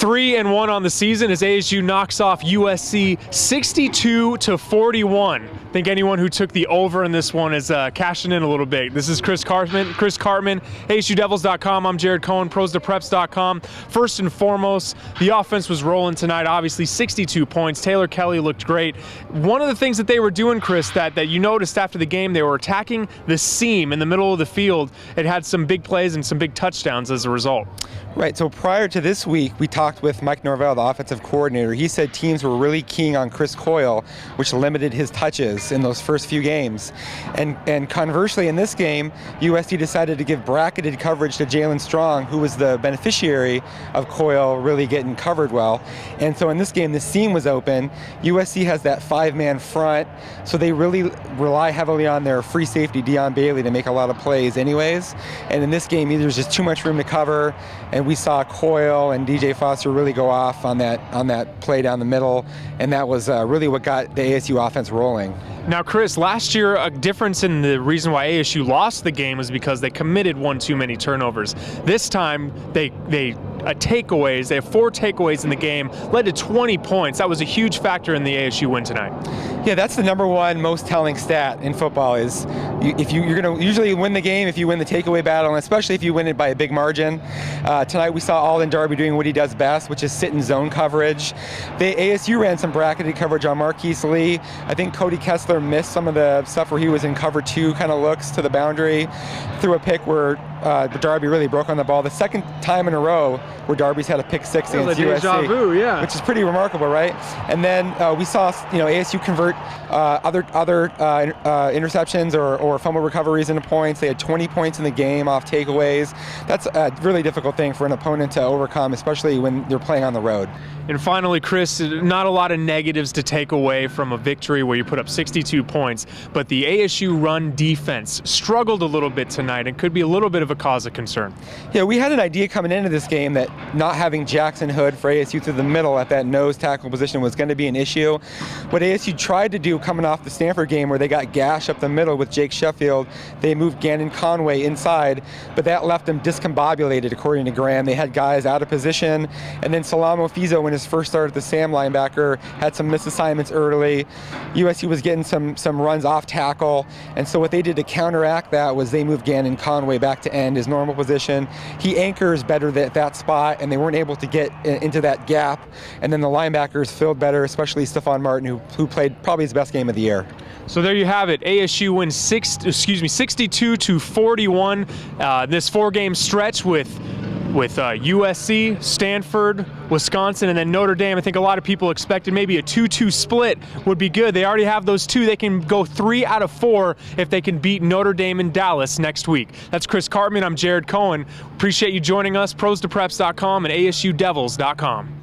3-1 on the season as ASU knocks off USC 62-41. I think anyone who took the over in this one is cashing in a little bit. This is Chris Karpman, ASUDevils.com. I'm Jared Cohen, ProsToPreps.com. First and foremost, the offense was rolling tonight. Obviously, 62 points. Taylor Kelly looked great. One of the things that they were doing, Chris, that you noticed after the game, they were attacking the seam in the middle of the field. It had some big plays and some big touchdowns as a result. Right, so prior to this week, we talked with Mike Norvell, the offensive coordinator. He said teams were really keen on Chris Coyle, which limited his touches in those first few games. And conversely, in this game, USC decided to give bracketed coverage to Jalen Strong, who was the beneficiary of Coyle really getting covered well. And so in this game, the seam was open. USC has that five-man front, so they really rely heavily on their free safety, Deion Bailey, to make a lot of plays anyways. And in this game, there's just too much room to cover, and we saw Coyle and DJ Foster really go off on that play down the middle, and that was really what got the ASU offense rolling. Now, Chris, last year, a difference in the reason why ASU lost the game was because they committed one too many turnovers. This time, they takeaways. They have 4 takeaways in the game, led to 20 points. That was a huge factor in the ASU win tonight. Yeah, that's the number one most telling stat in football is you're going to usually win the game if you win the takeaway battle, and especially if you win it by a big margin. Tonight we saw Alden Darby doing what he does best, which is sit in zone coverage. The ASU ran some bracketed coverage on Marquise Lee. I think Cody Kessler missed some of the stuff where he was in cover 2 kind of looks to the boundary, threw a pick where Darby really broke on the ball. The second time in a row where Darby's had a pick 6 against USC, deja vu, yeah. Which is pretty remarkable, right? And then we saw ASU convert other interceptions or fumble recoveries into points. They had 20 points in the game off takeaways. That's a really difficult thing for an opponent to overcome, especially when they're playing on the road. And finally, Chris, not a lot of negatives to take away from a victory where you put up 62 points, but the ASU run defense struggled a little bit tonight and could be a little bit of a cause of concern. Yeah, we had an idea coming into this game that not having Jackson Hood for ASU through the middle at that nose tackle position was going to be an issue. What ASU tried to do coming off the Stanford game where they got gashed up the middle with Jake Sheffield, they moved Gannon Conway inside, but that left them discombobulated, according to Graham. They had guys out of position, and then Salamo Fizo, when his first start at the Sam linebacker, had some misassignments early. USC was getting some runs off tackle, and so what they did to counteract that was they moved Gannon Conway back to end his normal position. He anchors better at that spot, and they weren't able to get into that gap, and then the linebackers filled better, especially Stephon Martin, who played probably his best game of the year. So there you have it. ASU wins 62-41. This 4-game stretch with USC, Stanford, Wisconsin, and then Notre Dame. I think a lot of people expected maybe a 2-2 split would be good. They already have those 2. They can go 3 out of 4 if they can beat Notre Dame and Dallas next week. That's Chris Karpman. I'm Jared Cohen. Appreciate you joining us. ProsToPreps.com and ASUDevils.com.